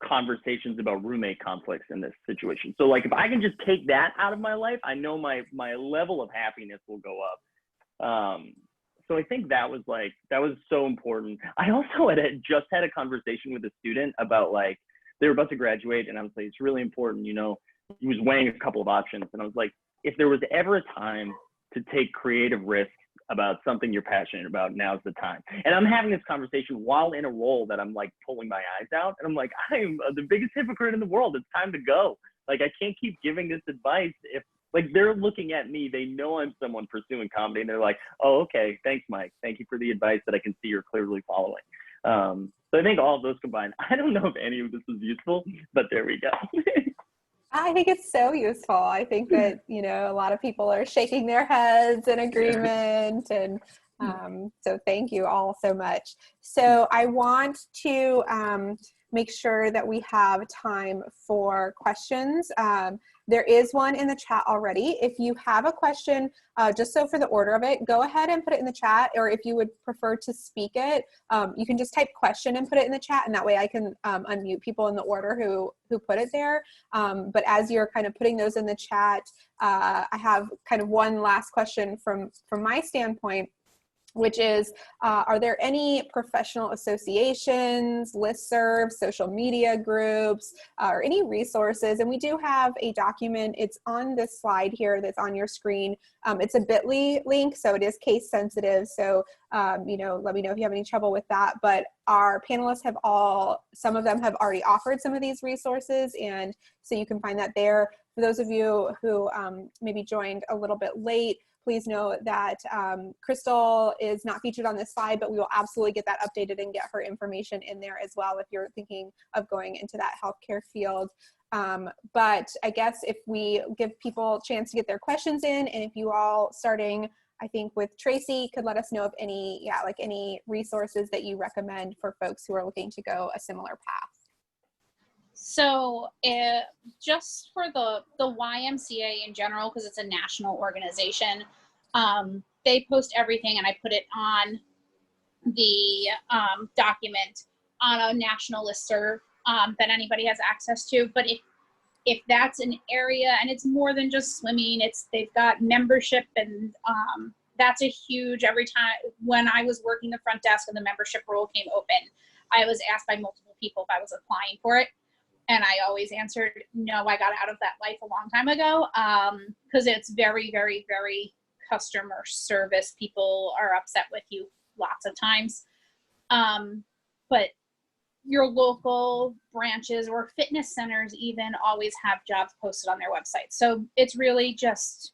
conversations about roommate conflicts in this situation. So like, if I can just take that out of my life, I know my level of happiness will go up. So I think that was so important. I also just had a conversation with a student about like, they were about to graduate and I was like, it's really important, you know, he was weighing a couple of options. And I was like, if there was ever a time to take creative risks about something you're passionate about, now's the time. And I'm having this conversation while in a role that I'm like pulling my eyes out. And I'm like, I'm the biggest hypocrite in the world. It's time to go. Like, I can't keep giving this advice if like they're looking at me, they know I'm someone pursuing comedy and they're like, oh, okay, thanks, Mike. Thank you for the advice that I can see you're clearly following. So I think all of those combined, I don't know if any of this is useful, but there we go. I think it's so useful. I think that, you know, a lot of people are shaking their heads in agreement. And so thank you all so much. So I want to make sure that we have time for questions. There is one in the chat already. If you have a question, just so for the order of it, go ahead and put it in the chat, or if you would prefer to speak it, you can just type question and put it in the chat, and that way I can unmute people in the order who put it there. But as you're kind of putting those in the chat, I have kind of one last question from my standpoint, which is, are there any professional associations, listservs, social media groups, or any resources? And we do have a document. It's on this slide here that's on your screen. It's a bit.ly link, so it is case sensitive. So, you know, let me know if you have any trouble with that. But our panelists have some of them have already offered some of these resources, and so you can find that there. For those of you who maybe joined a little bit late, please know that Kristal is not featured on this slide, but we will absolutely get that updated and get her information in there as well if you're thinking of going into that healthcare field. But I guess if we give people a chance to get their questions in, and if you all, starting, I think with Tracey, could let us know of any, like any resources that you recommend for folks who are looking to go a similar path. So just for the YMCA in general, because it's a national organization, they post everything, and I put it on the document on a national listserv that anybody has access to. But if that's an area, and it's more than just swimming, they've got membership, and that's a huge, every time when I was working the front desk and the membership role came open, I was asked by multiple people if I was applying for it. And I always answered, no, I got out of that life a long time ago, because it's very, very, very customer service. People are upset with you lots of times. But your local branches or fitness centers even always have jobs posted on their website. So it's really just,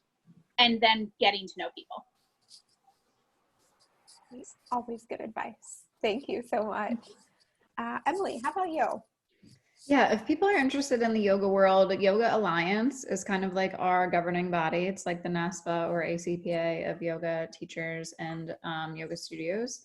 and then getting to know people. Always good advice. Thank you so much. Emily, how about you? Yeah, if people are interested in the yoga world, Yoga Alliance is kind of like our governing body. It's like the NASPA or ACPA of yoga teachers and yoga studios.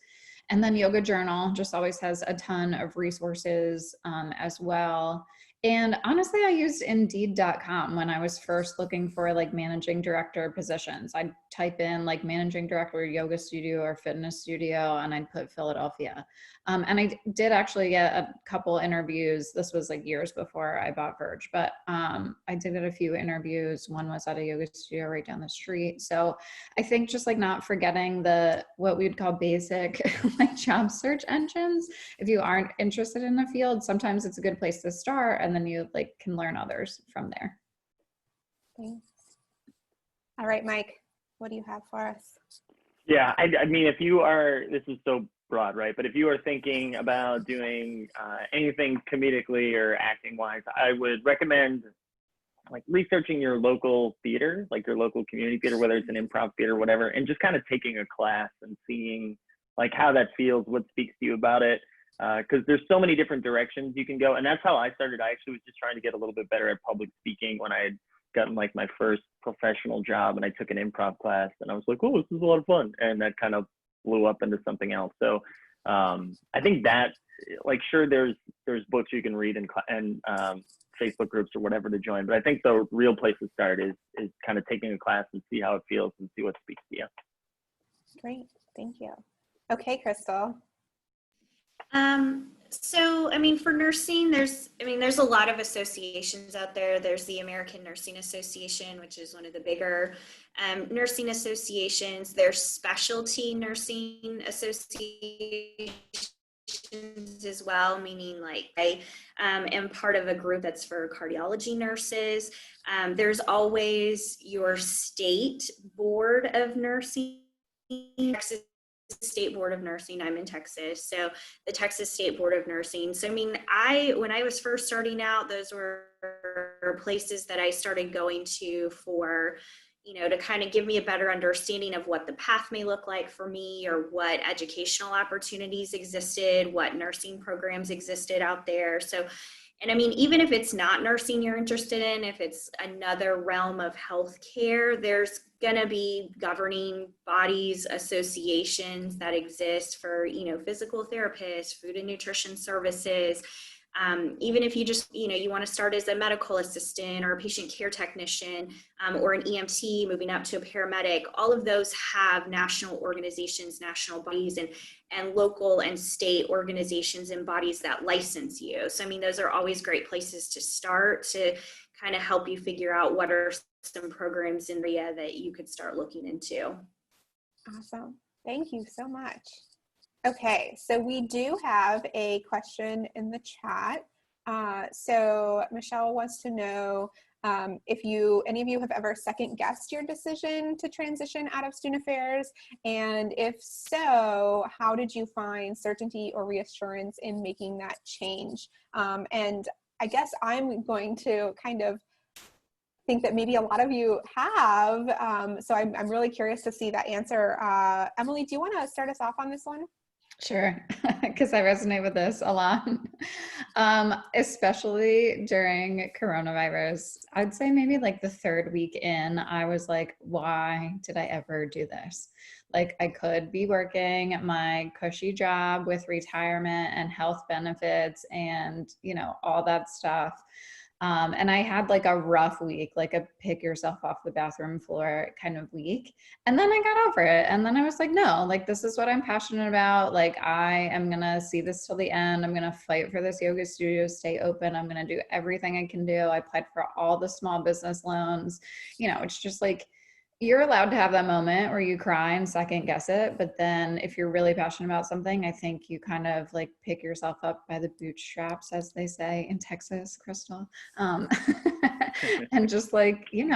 And then Yoga Journal just always has a ton of resources as well. And honestly, I used Indeed.com when I was first looking for like managing director positions. I'd type in like managing director yoga studio or fitness studio, and I'd put Philadelphia. And I did actually get a couple interviews. This was like years before I bought Verge, but I did get a few interviews. One was at a yoga studio right down the street. So I think just like not forgetting what we would call basic like job search engines. If you aren't interested in a field, sometimes it's a good place to start, and then you like can learn others from there. Thanks. All right, Mike, what do you have for us? Yeah, I mean, if you are, this is so broad, right? But if you are thinking about doing anything comedically or acting wise, I would recommend like researching your local theater, like your local community theater, whether it's an improv theater or whatever, and just kind of taking a class and seeing like how that feels, what speaks to you about it. Because there's so many different directions you can go. And that's how I started. I actually was just trying to get a little bit better at public speaking when I had gotten like my first professional job, and I took an improv class, and I was like, oh, this is a lot of fun. And that kind of blew up into something else. So I think that, like, sure, there's books you can read and Facebook groups or whatever to join, but I think the real place to start is kind of taking a class and see how it feels and see what speaks to you. Great, thank you. Okay, Kristal. So, I mean, for nursing, there's a lot of associations out there. There's the American Nursing Association, which is one of the bigger nursing associations. There's specialty nursing associations as well, meaning like I am part of a group that's for cardiology nurses. There's always your state board of nursing, Texas State Board of Nursing. I'm in Texas, so the Texas State Board of Nursing. So I mean, when I was first starting out, those were places that I started going to for, to kind of give me a better understanding of what the path may look like for me, or what educational opportunities existed, what nursing programs existed out there. So, and I mean, even if it's not nursing you're interested in, if it's another realm of healthcare, there's gonna be governing bodies, associations that exist for, physical therapists, food and nutrition services. Even if you just, you want to start as a medical assistant or a patient care technician, or an EMT moving up to a paramedic, all of those have national organizations, national bodies, and local and state organizations and bodies that license you. So, I mean, those are always great places to start to kind of help you figure out what are some programs in the area that you could start looking into. Awesome. Thank you so much. Okay, so we do have a question in the chat. So Michelle wants to know if any of you have ever second guessed your decision to transition out of student affairs, and if so, how did you find certainty or reassurance in making that change? And I guess I'm going to kind of think that maybe a lot of you have, so I'm really curious to see that answer. Emily, do you want to start us off on this one? Sure, because I resonate with this a lot, especially during coronavirus. I'd say maybe like the third week in, I was like, why did I ever do this? Like, I could be working my cushy job with retirement and health benefits and, all that stuff. And I had like a rough week, like a pick yourself off the bathroom floor kind of week. And then I got over it. And then I was like, no, like, this is what I'm passionate about. Like, I am going to see this till the end. I'm going to fight for this yoga studio, stay open. I'm going to do everything I can do. I applied for all the small business loans. It's just like, you're allowed to have that moment where you cry and second guess it. But then if you're really passionate about something, I think you kind of like pick yourself up by the bootstraps, as they say in Texas, Kristal. And just like, do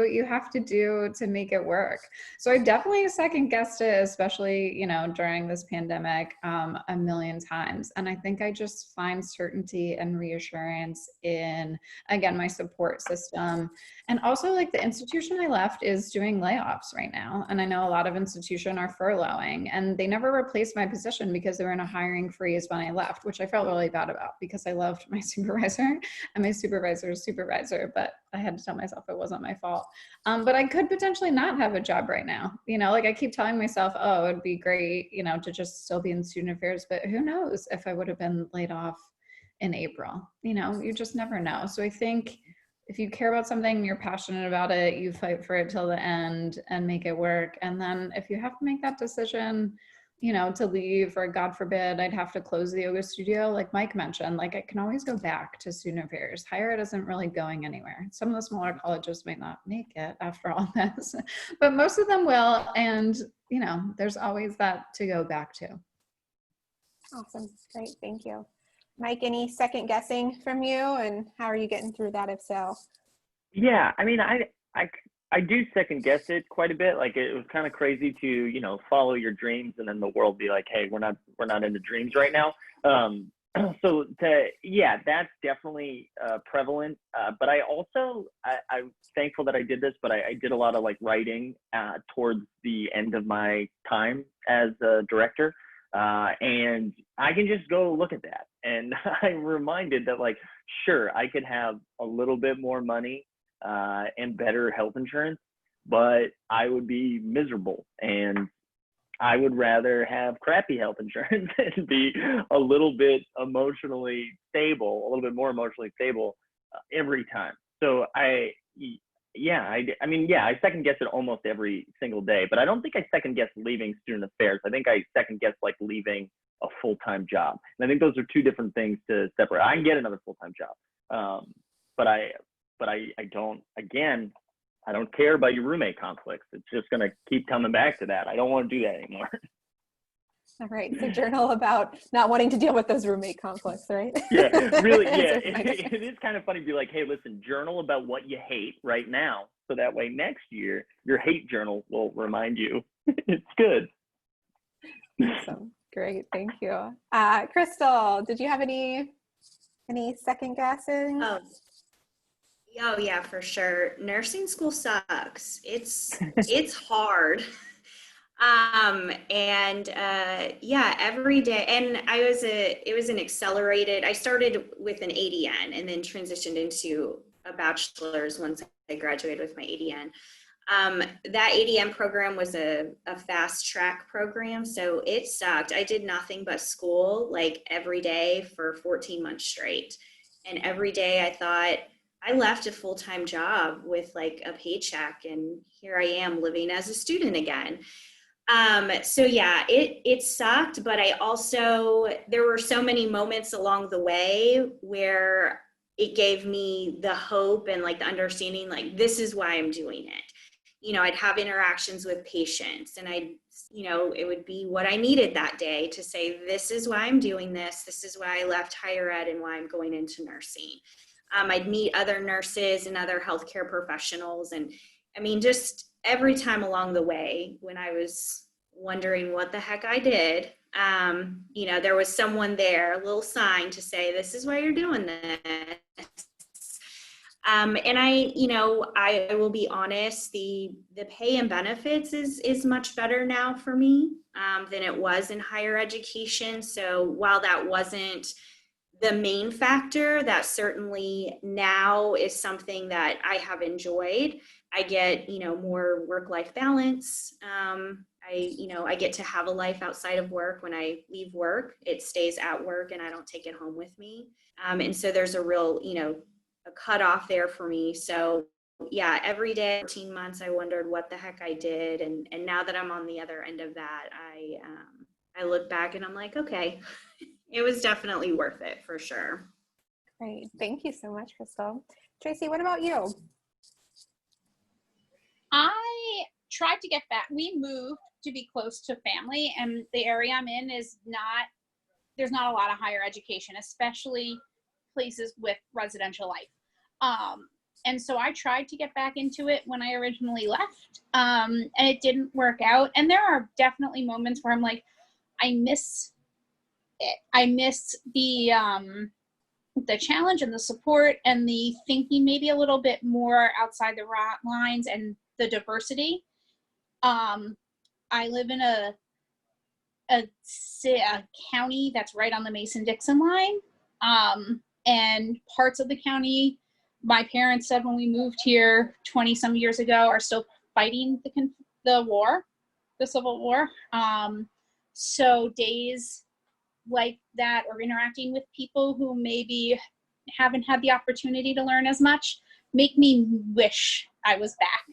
what you have to do to make it work. So I definitely second guessed it, especially, during this pandemic, a million times. And I think I just find certainty and reassurance in, again, my support system. And also, like, the institution I left is doing layoffs right now. And I know a lot of institutions are furloughing, and they never replaced my position because they were in a hiring freeze when I left, which I felt really bad about because I loved my supervisor and my supervisor's supervisor, but I had to tell myself it wasn't my fault. But I could potentially not have a job right now. Like, I keep telling myself, oh, it'd be great, to just still be in student affairs, but who knows if I would have been laid off in April. You just never know. So I think if you care about something, you're passionate about it, you fight for it till the end and make it work. And then if you have to make that decision, to leave, or God forbid, I'd have to close the yoga studio, like Mike mentioned, like, I can always go back to student affairs. Higher ed isn't really going anywhere. Some of the smaller colleges might not make it after all this, but most of them will. And, there's always that to go back to. Awesome. Great. Thank you. Mike, any second guessing from you, and how are you getting through that if so? Yeah, I mean, I do second guess it quite a bit. Like, it was kind of crazy to, follow your dreams and then the world be like, hey, we're not into dreams right now. So that's definitely prevalent. But I also, I'm thankful that I did this, but I did a lot of like writing towards the end of my time as a director. And I can just go look at that. And I'm reminded that, like, sure, I could have a little bit more money and better health insurance, but I would be miserable. And I would rather have crappy health insurance and be a little bit emotionally stable, a little bit more emotionally stable every time. So I second guess it almost every single day, but I don't think I second guess leaving student affairs. I think I second guess like leaving a full-time job. And I think those are two different things to separate. I can get another full-time job. But I don't, again, I don't care about your roommate conflicts. It's just going to keep coming back to that. I don't want to do that anymore. All right. So journal about not wanting to deal with those roommate conflicts, right? Yeah, really. Yeah. It is kind of funny to be like, hey, listen, journal about what you hate right now. So that way next year, your hate journal will remind you it's good. Awesome. Great. Thank you. Kristal, did you have any second guessing? Oh yeah, for sure. Nursing school sucks. It's hard. Every day, and it was an accelerated, I started with an ADN and then transitioned into a bachelor's once I graduated with my ADN. That ADN program was a fast track program, so it sucked. I did nothing but school like every day for 14 months straight. And every day I thought, I left a full-time job with like a paycheck, and here I am living as a student again. So yeah, it sucked, but there were so many moments along the way where it gave me the hope and like the understanding, like, this is why I'm doing it. You know, I'd have interactions with patients, and it would be what I needed that day to say, this is why I'm doing this. This is why I left higher ed and why I'm going into nursing. I'd meet other nurses and other healthcare professionals. And I mean, just every time along the way, when I was wondering what the heck I did, there was someone there, a little sign to say, this is why you're doing this. And I will be honest, the pay and benefits is much better now for me than it was in higher education. So while that wasn't the main factor, that certainly now is something that I have enjoyed. I get, more work-life balance. I get to have a life outside of work. When I leave work, it stays at work and I don't take it home with me. And so there's a real, a cutoff there for me. So yeah, every day, 14 months, I wondered what the heck I did. And now that I'm on the other end of that, I look back and I'm like, okay, it was definitely worth it for sure. Great. Thank you so much, Kristal. Tracey, what about you? I tried to get back. We moved to be close to family, and the area I'm in there's not a lot of higher education, especially places with residential life. And so I tried to get back into it when I originally left, and it didn't work out. And there are definitely moments where I'm like, I miss it. I miss the challenge and the support and the thinking maybe a little bit more outside the lines and the diversity. I live in a county that's right on the Mason-Dixon line. And parts of the county, my parents said when we moved here 20 some years ago, are still fighting the Civil War. So days like that, or interacting with people who maybe haven't had the opportunity to learn as much, make me wish I was back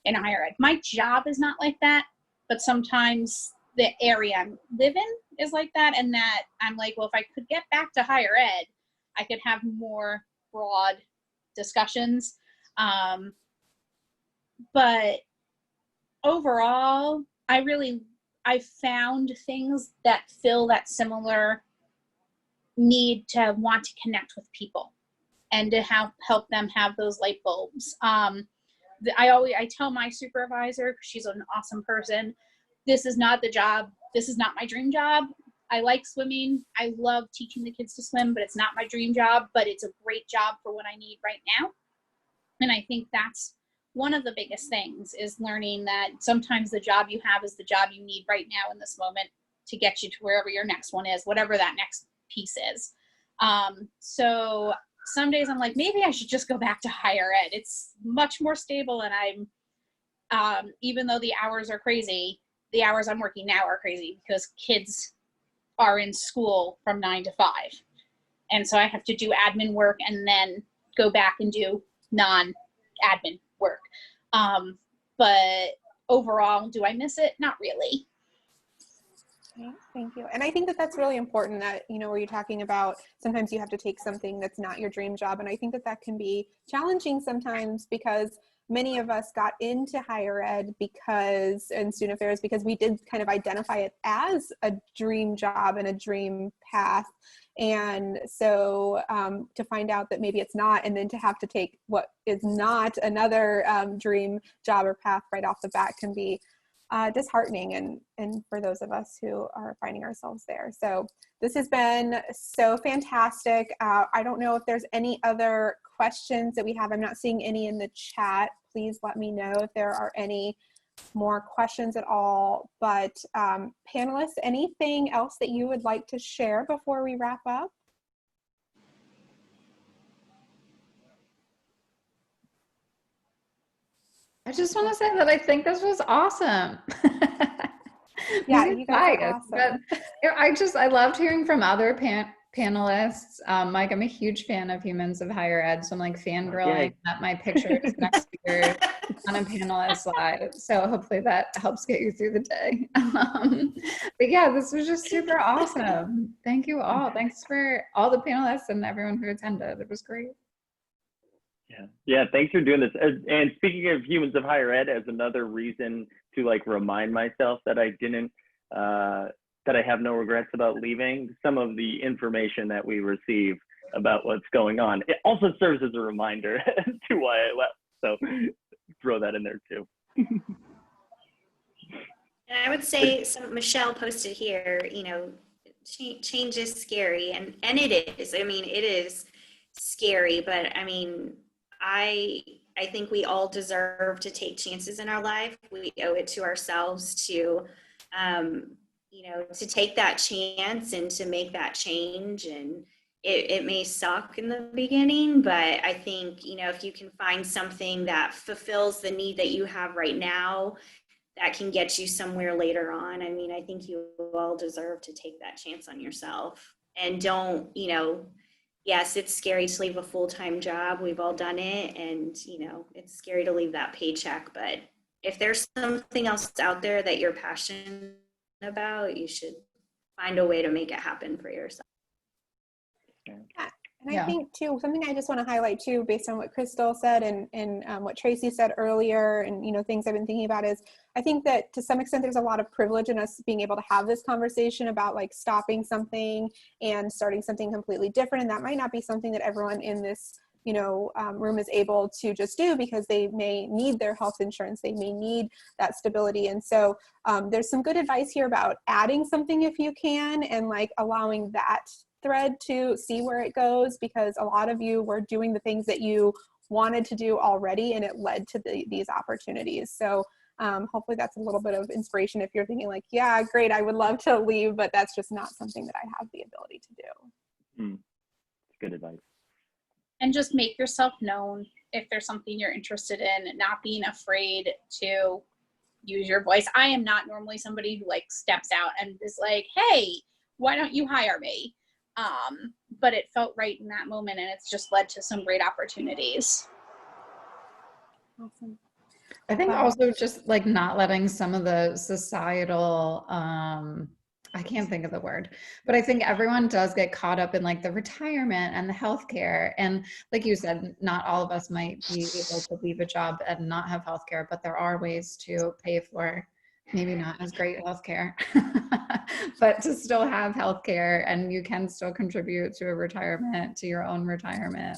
in higher ed. My job is not like that, but sometimes the area I live in is like that, and that I'm like, well, if I could get back to higher ed, I could have more broad discussions. But overall, I found things that fill that similar need to want to connect with people and to help them have those light bulbs. I tell my supervisor, she's an awesome person, this is not the job. This is not my dream job. I like swimming. I love teaching the kids to swim, but it's not my dream job, but it's a great job for what I need right now. And I think that's one of the biggest things, is learning that sometimes the job you have is the job you need right now in this moment. to get you to wherever your next one is, whatever that next piece is. So some days I'm like, maybe I should just go back to higher ed. It's much more stable, and I'm, even though the hours are crazy, the hours I'm working now are crazy because kids are in school from 9 to 5. And so I have to do admin work and then go back and do non-admin work. But overall, do I miss it? Not really. Okay, thank you. And I think that that's really important that, you know, where you're talking about sometimes you have to take something that's not your dream job. And I think that that can be challenging sometimes because many of us got into higher ed and student affairs because we did kind of identify it as a dream job and a dream path. And so to find out that maybe it's not, and then to have to take what is not another dream job or path right off the bat can be disheartening and for those of us who are finding ourselves there. So this has been so fantastic. I don't know if there's any other questions that we have. I'm not seeing any in the chat. Please let me know if there are any more questions at all. But panelists, anything else that you would like to share before we wrap up? I just want to say that I think this was awesome. Yeah, you guys are awesome. But I loved hearing from other panelists. Mike, I'm a huge fan of Humans of Higher Ed, so I'm like fangirling that my picture is next to yours on a panelist slide. So hopefully that helps get you through the day. But yeah, this was just super awesome. Thank you all. Thanks for all the panelists and everyone who attended. It was great. Yeah, thanks for doing this. And speaking of Humans of Higher Ed, as another reason to like remind myself that I didn't, that I have no regrets about leaving, some of the information that we receive about what's going on, it also serves as a reminder as to why I left. So throw that in there too. And I would say, so Michelle posted here, you know, change is scary, and it is. I mean, it is scary, but I mean, I think we all deserve to take chances in our life. We owe it to ourselves to, you know, to take that chance and to make that change. And it may suck in the beginning, but I think, you know, if you can find something that fulfills the need that you have right now, that can get you somewhere later on. I mean, I think you all deserve to take that chance on yourself. And don't, you know, yes, it's scary to leave a full-time job. We've all done it. And, you know, it's scary to leave that paycheck. But if there's something else out there that you're passionate about, you should find a way to make it happen for yourself. Yeah. And I think too, something I just want to highlight too, based on what Kristal said and what Tracey said earlier, and, you know, things I've been thinking about is, I think that to some extent there's a lot of privilege in us being able to have this conversation about like stopping something and starting something completely different. And that might not be something that everyone in this, you know, room is able to just do because they may need their health insurance. They may need that stability. And so there's some good advice here about adding something if you can, and like allowing that thread to see where it goes, because a lot of you were doing the things that you wanted to do already and it led to these opportunities. So hopefully that's a little bit of inspiration if you're thinking like, yeah, great, I would love to leave, but that's just not something that I have the ability to do. Good advice. And just make yourself known if there's something you're interested in, not being afraid to use your voice. I am not normally somebody who like steps out and is like, hey, why don't you hire me? But it felt right in that moment, and it's just led to some great opportunities. Awesome. I think also just like not letting some of the societal, I can't think of the word, but I think everyone does get caught up in like the retirement and the healthcare. And like you said, not all of us might be able to leave a job and not have healthcare, but there are ways to pay for maybe not as great healthcare, but to still have healthcare, and you can still contribute to a retirement, to your own retirement.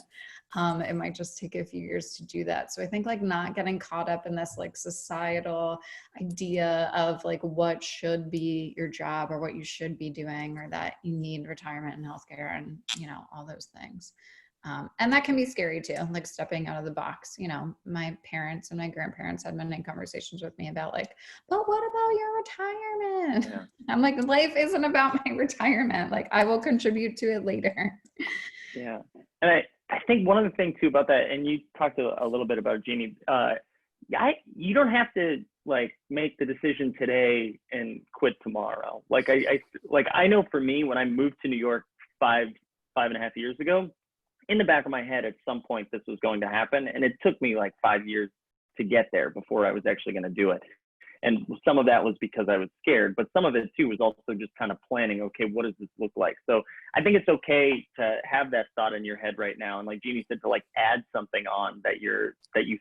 It might just take a few years to do that. So I think like not getting caught up in this like societal idea of like what should be your job or what you should be doing, or that you need retirement and healthcare and, you know, all those things. And that can be scary too, like stepping out of the box. You know, my parents and my grandparents had many conversations with me about like, but what about your retirement? Yeah. I'm like, life isn't about my retirement. Like I will contribute to it later. Yeah. And I think one of the things too about that, and you talked a little bit about Jeannie, you don't have to like make the decision today and quit tomorrow. Like I know for me, when I moved to New York 5.5 years ago, in the back of my head, at some point this was going to happen. And it took me like 5 years to get there before I was actually going to do it. And some of that was because I was scared, but some of it too was also just kind of planning, okay, what does this look like? So I think it's okay to have that thought in your head right now. And like Jeannie said, to like add something on that you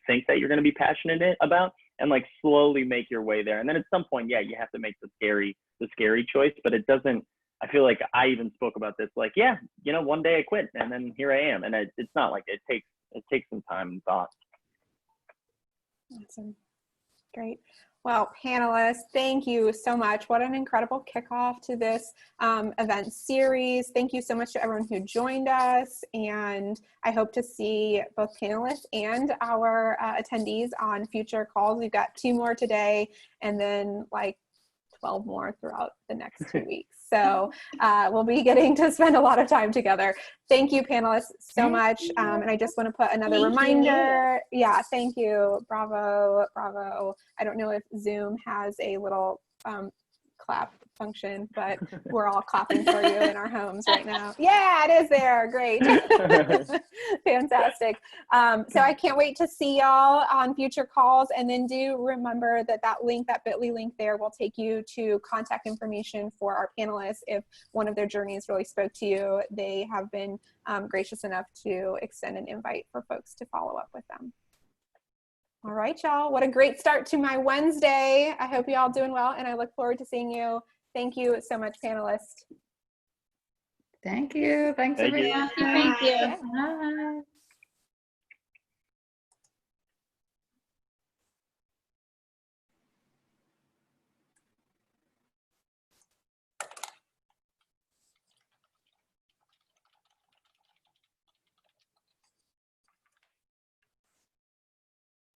think that you're going to be passionate about, and like slowly make your way there. And then at some point, yeah, you have to make the scary choice, but it doesn't, I feel like I even spoke about this, like, yeah, you know, one day I quit and then here I am. And it's not like it takes some time and thought. Awesome. Great. Well, panelists, thank you so much. What an incredible kickoff to this event series. Thank you so much to everyone who joined us. And I hope to see both panelists and our attendees on future calls. We've got 2 more today and then like 12 more throughout the next 2 weeks. So we'll be getting to spend a lot of time together. Thank you, panelists, so much. And I just want to put another reminder. Yeah, thank you. Bravo, bravo. I don't know if Zoom has a little clap function, but we're all clapping for you in our homes right now. Yeah, it is there. Great. Fantastic. So I can't wait to see y'all on future calls. And then do remember that link, that bit.ly link there, will take you to contact information for our panelists. If one of their journeys really spoke to you, they have been gracious enough to extend an invite for folks to follow up with them. All right, y'all. What a great start to my Wednesday. I hope you all doing well, and I look forward to seeing you. Thank you so much, panelists. Thank you. Thanks, Thank you. everyone. Thank you. Bye.